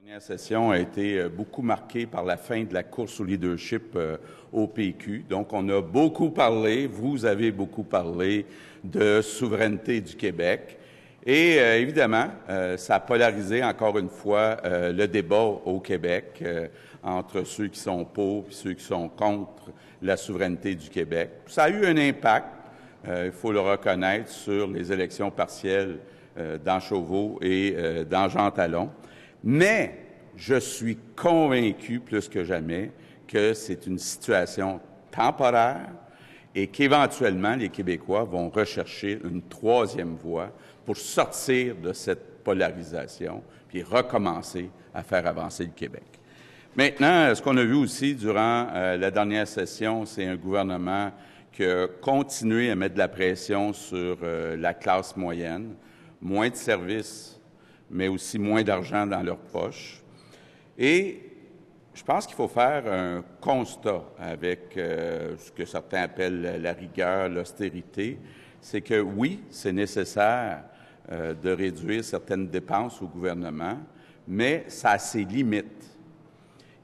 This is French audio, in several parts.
La dernière session a été beaucoup marquée par la fin de la course au leadership au PQ. Donc, on a beaucoup parlé, vous avez beaucoup parlé de souveraineté du Québec. Et évidemment, ça a polarisé encore une fois le débat au Québec entre ceux qui sont pour et ceux qui sont contre la souveraineté du Québec. Ça a eu un impact, il faut le reconnaître, sur les élections partielles dans Chauveau et dans Jean Talon. Mais je suis convaincu plus que jamais que c'est une situation temporaire et qu'éventuellement les Québécois vont rechercher une troisième voie pour sortir de cette polarisation puis recommencer à faire avancer le Québec. Maintenant, ce qu'on a vu aussi durant la dernière session, c'est un gouvernement qui a continué à mettre de la pression sur la classe moyenne, moins de services, mais aussi moins d'argent dans leurs poches. Et je pense qu'il faut faire un constat avec ce que certains appellent la rigueur, l'austérité. C'est que oui, c'est nécessaire de réduire certaines dépenses au gouvernement, mais ça a ses limites.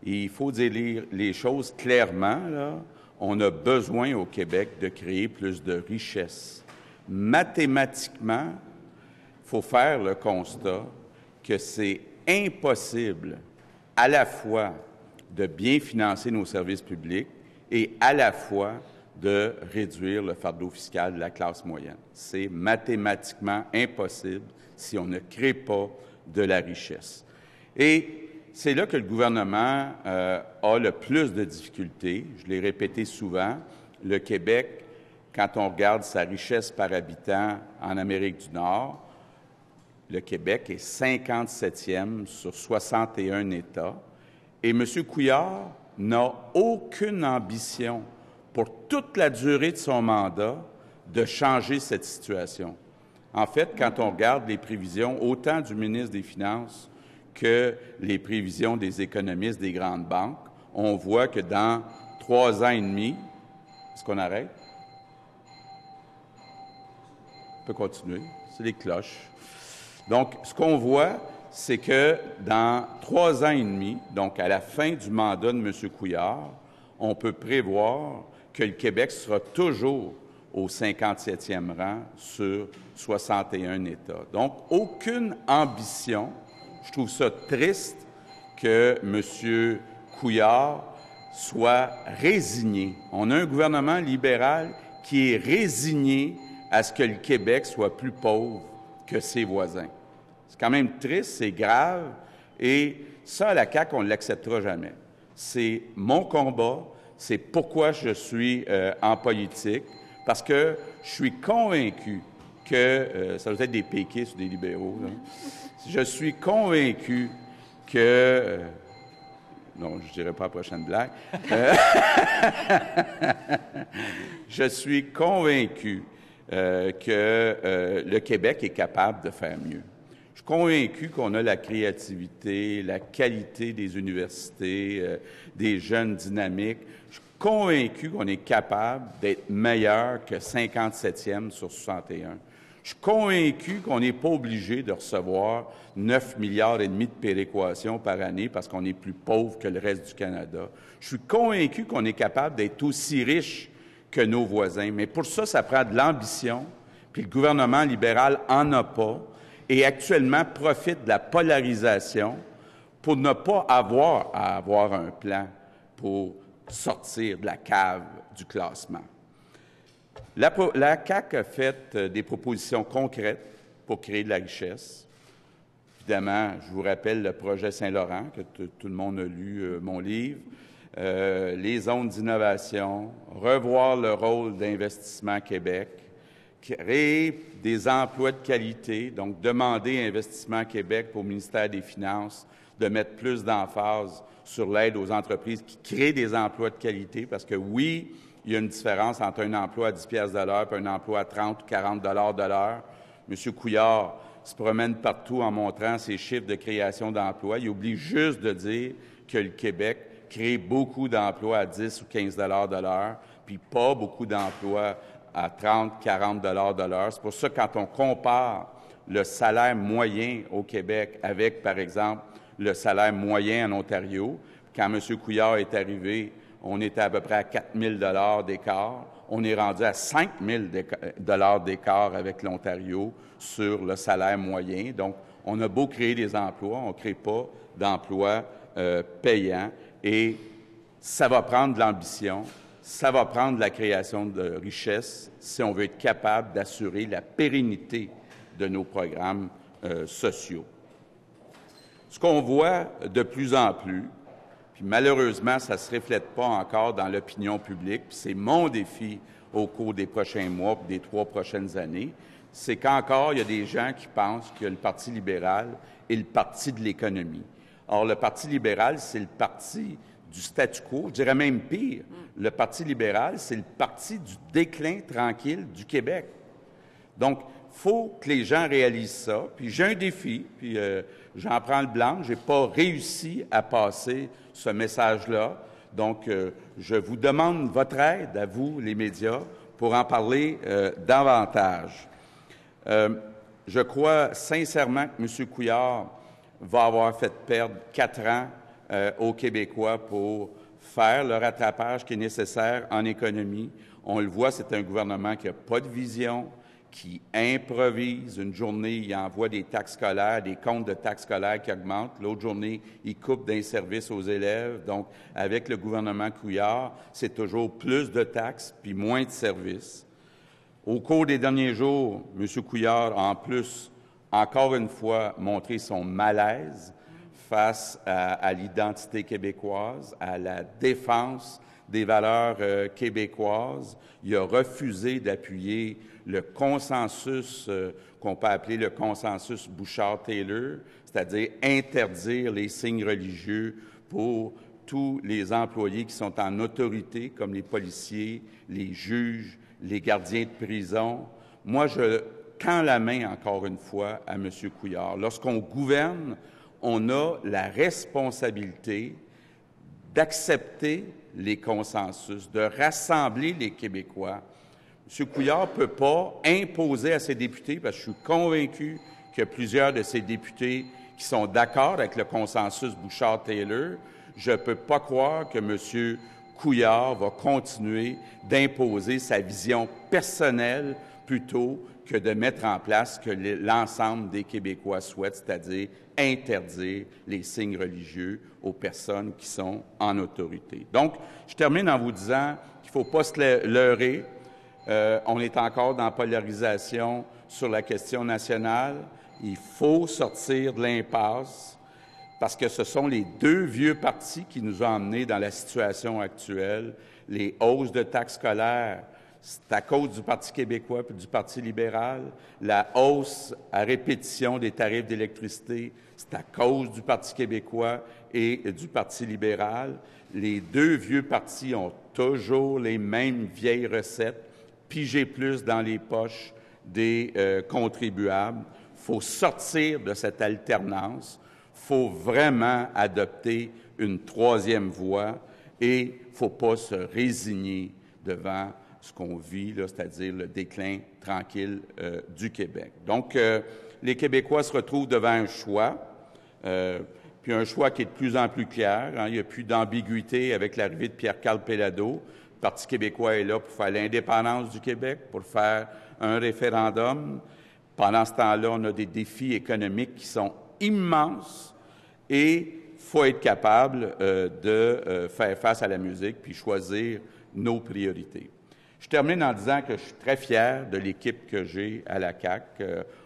Et il faut dire les choses clairement, là. On a besoin au Québec de créer plus de richesses. Mathématiquement, il faut faire le constat que c'est impossible à la fois de bien financer nos services publics et à la fois de réduire le fardeau fiscal de la classe moyenne. C'est mathématiquement impossible si on ne crée pas de la richesse. Et c'est là que le gouvernement a le plus de difficultés. Je l'ai répété souvent, le Québec, quand on regarde sa richesse par habitant en Amérique du Nord, le Québec est 57e sur 61 États. Et M. Couillard n'a aucune ambition pour toute la durée de son mandat de changer cette situation. En fait, quand on regarde les prévisions, autant du ministre des Finances que les prévisions des économistes des grandes banques, on voit que dans 3 ans et demi, est-ce qu'on arrête? On peut continuer, c'est les cloches. Donc, ce qu'on voit, c'est que dans 3 ans et demi, donc à la fin du mandat de M. Couillard, on peut prévoir que le Québec sera toujours au 57e rang sur 61 États. Donc, aucune ambition. Je trouve ça triste que M. Couillard soit résigné. On a un gouvernement libéral qui est résigné à ce que le Québec soit plus pauvre que ses voisins. C'est quand même triste, c'est grave, et ça, à la CAQ, on ne l'acceptera jamais. C'est mon combat, c'est pourquoi je suis en politique, parce que je suis convaincu que, ça doit être des péquistes ou des libéraux, là. Je suis convaincu que, non, je ne dirai pas la prochaine blague, je suis convaincu que le Québec est capable de faire mieux. Je suis convaincu qu'on a la créativité, la qualité des universités, des jeunes dynamiques. Je suis convaincu qu'on est capable d'être meilleur que 57e sur 61. Je suis convaincu qu'on n'est pas obligé de recevoir 9,5 milliards de péréquations par année parce qu'on est plus pauvre que le reste du Canada. Je suis convaincu qu'on est capable d'être aussi riche que nos voisins. Mais pour ça, ça prend de l'ambition, puis le gouvernement libéral en a pas, et actuellement profite de la polarisation pour ne pas avoir à avoir un plan pour sortir de la cave du classement. La CAQ a fait des propositions concrètes pour créer de la richesse. Évidemment, je vous rappelle le projet Saint-Laurent, que tout le monde a lu mon livre, les zones d'innovation, revoir le rôle d'Investissement Québec, créer des emplois de qualité, donc demander à Investissement Québec au ministère des Finances de mettre plus d'emphase sur l'aide aux entreprises qui créent des emplois de qualité, parce que oui, il y a une différence entre un emploi à 10 piastres de l'heure et un emploi à 30 ou 40 $ de l'heure. M. Couillard se promène partout en montrant ses chiffres de création d'emplois. Il oublie juste de dire que le Québec crée beaucoup d'emplois à 10 ou 15 $ de l'heure, puis pas beaucoup d'emplois à 30, 40 $ de l'heure. C'est pour ça que quand on compare le salaire moyen au Québec avec, par exemple, le salaire moyen en Ontario. Quand M. Couillard est arrivé, on était à peu près à 4 000 $ d'écart. On est rendu à 5 000 $ d'écart avec l'Ontario sur le salaire moyen. Donc, on a beau créer des emplois, on ne crée pas d'emplois payants. Et ça va prendre de l'ambition, ça va prendre de la création de richesses si on veut être capable d'assurer la pérennité de nos programmes sociaux. Ce qu'on voit de plus en plus, puis malheureusement, ça ne se reflète pas encore dans l'opinion publique, puis c'est mon défi au cours des prochains mois, puis des 3 prochaines années, c'est qu'encore, il y a des gens qui pensent que le Parti libéral est le parti de l'économie. Or, le Parti libéral, c'est le parti du statu quo, je dirais même pire. Le Parti libéral, c'est le parti du déclin tranquille du Québec. Donc, il faut que les gens réalisent ça. Puis j'ai un défi, puis j'en prends le blanc. Je n'ai pas réussi à passer ce message-là. Donc, je vous demande votre aide, à vous, les médias, pour en parler davantage. Je crois sincèrement que M. Couillard va avoir fait perdre 4 ans aux Québécois pour faire le rattrapage qui est nécessaire en économie. On le voit, c'est un gouvernement qui n'a pas de vision, qui improvise. Une journée, il envoie des taxes scolaires, des comptes de taxes scolaires qui augmentent. L'autre journée, il coupe d'un service aux élèves. Donc, avec le gouvernement Couillard, c'est toujours plus de taxes puis moins de services. Au cours des derniers jours, M. Couillard a en plus, encore une fois, montré son malaise face à l'identité québécoise, à la défense des valeurs québécoises. Il a refusé d'appuyer le consensus qu'on peut appeler le consensus Bouchard-Taylor, c'est-à-dire interdire les signes religieux pour tous les employés qui sont en autorité, comme les policiers, les juges, les gardiens de prison. Moi, je tends la main, encore une fois, à M. Couillard. Lorsqu'on gouverne, on a la responsabilité d'accepter les consensus, de rassembler les Québécois. M. Couillard ne peut pas imposer à ses députés, parce que je suis convaincu qu'il y a plusieurs de ses députés qui sont d'accord avec le consensus Bouchard-Taylor. Je ne peux pas croire que M. Couillard va continuer d'imposer sa vision personnelle plutôt que de mettre en place ce que l'ensemble des Québécois souhaitent, c'est-à-dire interdire les signes religieux aux personnes qui sont en autorité. Donc, je termine en vous disant qu'il ne faut pas se leurrer. On est encore dans la polarisation sur la question nationale. Il faut sortir de l'impasse parce que ce sont les 2 vieux partis qui nous ont emmenés dans la situation actuelle. Les hausses de taxes scolaires, c'est à cause du Parti québécois et du Parti libéral. La hausse à répétition des tarifs d'électricité, c'est à cause du Parti québécois et du Parti libéral. Les 2 vieux partis ont toujours les mêmes vieilles recettes, piger plus dans les poches des contribuables. Il faut sortir de cette alternance. Il faut vraiment adopter une 3e voie et il ne faut pas se résigner devant ce qu'on vit, là, c'est-à-dire le déclin tranquille du Québec. Donc, les Québécois se retrouvent devant un choix, puis un choix qui est de plus en plus clair. Hein. Il n'y a plus d'ambiguïté avec l'arrivée de Pierre-Carl Péladeau. Le Parti québécois est là pour faire l'indépendance du Québec, pour faire un référendum. Pendant ce temps-là, on a des défis économiques qui sont immenses et il faut être capable de faire face à la musique puis choisir nos priorités. Je termine en disant que je suis très fier de l'équipe que j'ai à la CAQ.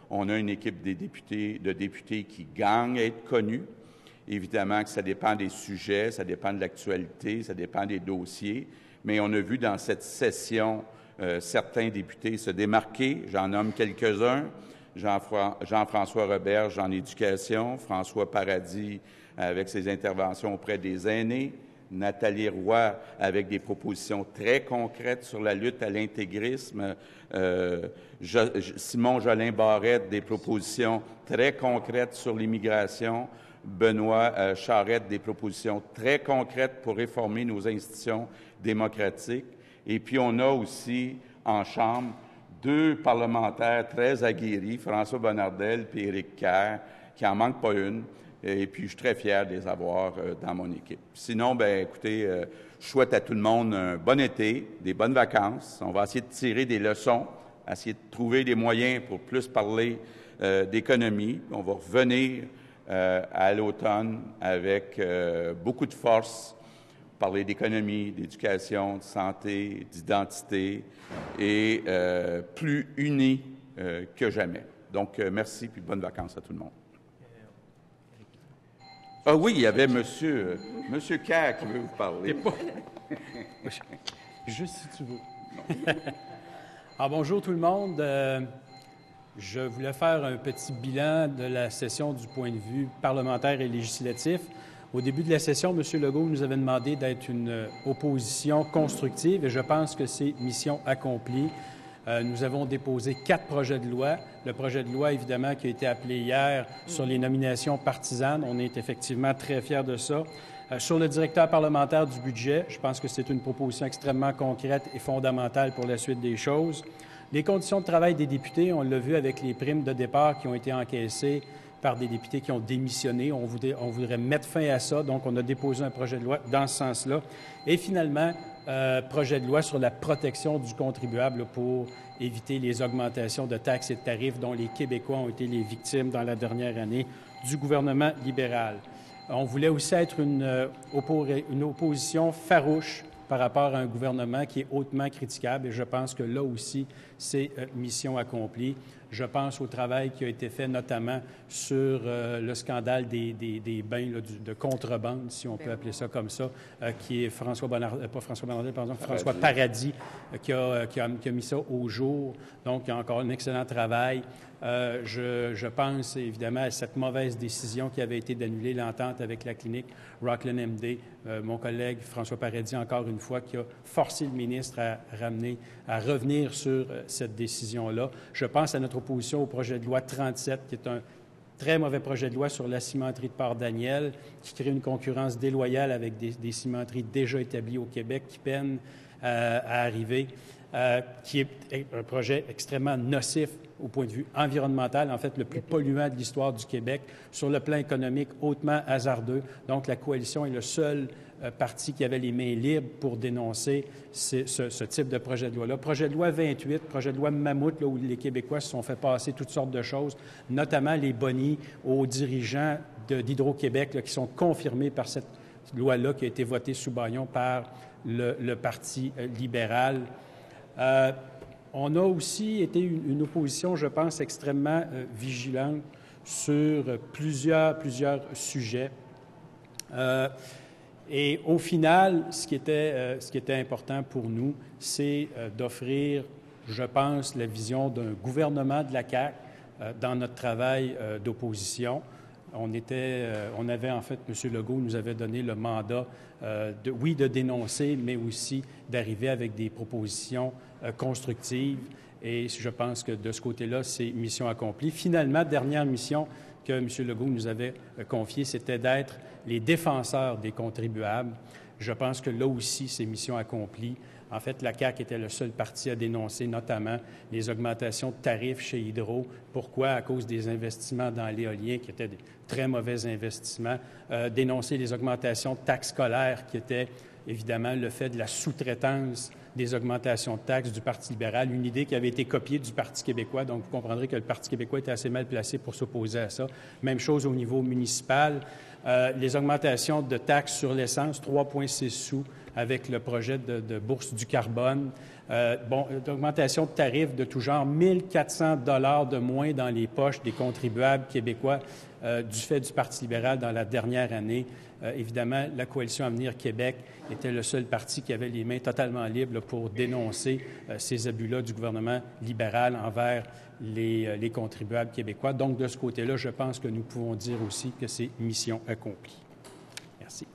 On a une équipe de députés qui gagnent à être connus. Évidemment que ça dépend des sujets, ça dépend de l'actualité, ça dépend des dossiers. Mais on a vu dans cette session certains députés se démarquer. J'en nomme quelques-uns. Jean-François Roberge en éducation, François Paradis avec ses interventions auprès des aînés, Nathalie Roy avec des propositions très concrètes sur la lutte à l'intégrisme, Simon Jolin Barrette, des propositions très concrètes sur l'immigration, Benoît Charette, des propositions très concrètes pour réformer nos institutions démocratiques. Et puis on a aussi en Chambre 2 parlementaires très aguerris, François Bonnardel et Éric Kerr, qui n'en manquent pas une, Et puis, je suis très fier de les avoir dans mon équipe. Sinon, bien, écoutez, je souhaite à tout le monde un bon été, des bonnes vacances. On va essayer de tirer des leçons, essayer de trouver des moyens pour plus parler d'économie. On va revenir à l'automne avec beaucoup de force, parler d'économie, d'éducation, de santé, d'identité et plus unis que jamais. Donc, merci puis bonnes vacances à tout le monde. Ah oui, il y avait Monsieur Kerr qui veut vous parler. Juste si tu veux. Alors, bonjour tout le monde. Je voulais faire un petit bilan de la session du point de vue parlementaire et législatif. Au début de la session, M. Legault nous avait demandé d'être une opposition constructive et je pense que c'est mission accomplie. Nous avons déposé 4 projets de loi. Le projet de loi, évidemment, qui a été appelé hier sur les nominations partisanes. On est effectivement très fiers de ça. Sur le directeur parlementaire du budget, je pense que c'est une proposition extrêmement concrète et fondamentale pour la suite des choses. Les conditions de travail des députés, on l'a vu avec les primes de départ qui ont été encaissées par des députés qui ont démissionné. On voudrait mettre fin à ça, donc on a déposé un projet de loi dans ce sens-là. Et finalement, projet de loi sur la protection du contribuable pour éviter les augmentations de taxes et de tarifs dont les Québécois ont été les victimes dans la dernière année du gouvernement libéral. On voulait aussi être une opposition farouche par rapport à un gouvernement qui est hautement critiquable et je pense que là aussi, c'est mission accomplie. Je pense au travail qui a été fait notamment sur le scandale des bains là, de contrebande, si on peut appeler ça comme ça, qui est François Paradis qui a mis ça au jour. Donc, il y a encore un excellent travail. Je pense évidemment à cette mauvaise décision qui avait été d'annuler l'entente avec la clinique Rockland MD. Mon collègue François Paradis, encore une fois, qui a forcé le ministre à revenir sur cette décision-là. Je pense à notre opposition au projet de loi 37, qui est un très mauvais projet de loi sur la cimenterie de Port-Daniel, qui crée une concurrence déloyale avec des cimenteries déjà établies au Québec qui peinent à arriver, qui est un projet extrêmement nocif au point de vue environnemental, en fait le plus polluant de l'histoire du Québec, sur le plan économique hautement hasardeux. Donc la coalition est le seul parti qui avait les mains libres pour dénoncer ce type de projet de loi-là. Projet de loi 28, projet de loi Mammouth, là, où les Québécois se sont fait passer toutes sortes de choses, notamment les bonis aux dirigeants d'Hydro-Québec qui sont confirmés par cette loi-là qui a été votée sous bâillon par le Parti libéral. On a aussi été une opposition, je pense, extrêmement vigilante sur plusieurs sujets. Et au final, ce qui était important pour nous, c'est d'offrir, je pense, la vision d'un gouvernement de la CAQ dans notre travail d'opposition. On avait en fait, M. Legault nous avait donné le mandat, de dénoncer, mais aussi d'arriver avec des propositions constructives. Et je pense que de ce côté-là, c'est mission accomplie. Finalement, dernière mission que M. Legault nous avait confiée, c'était d'être les défenseurs des contribuables. Je pense que là aussi, c'est mission accomplie. En fait, la CAQ était le seul parti à dénoncer notamment les augmentations de tarifs chez Hydro. Pourquoi? À cause des investissements dans l'éolien, qui étaient des très mauvais investissements. Dénoncer les augmentations de taxes scolaires, qui étaient évidemment le fait de la sous-traitance des augmentations de taxes du Parti libéral, une idée qui avait été copiée du Parti québécois. Donc, vous comprendrez que le Parti québécois était assez mal placé pour s'opposer à ça. Même chose au niveau municipal. Les augmentations de taxes sur l'essence, 3,6 sous avec le projet de bourse du carbone. D'augmentation de tarifs de tout genre, 1 400 $ de moins dans les poches des contribuables québécois du fait du Parti libéral dans la dernière année. Évidemment, la Coalition Avenir Québec était le seul parti qui avait les mains totalement libres pour dénoncer ces abus-là du gouvernement libéral envers les contribuables québécois. Donc, de ce côté-là, je pense que nous pouvons dire aussi que c'est mission accomplie. Merci.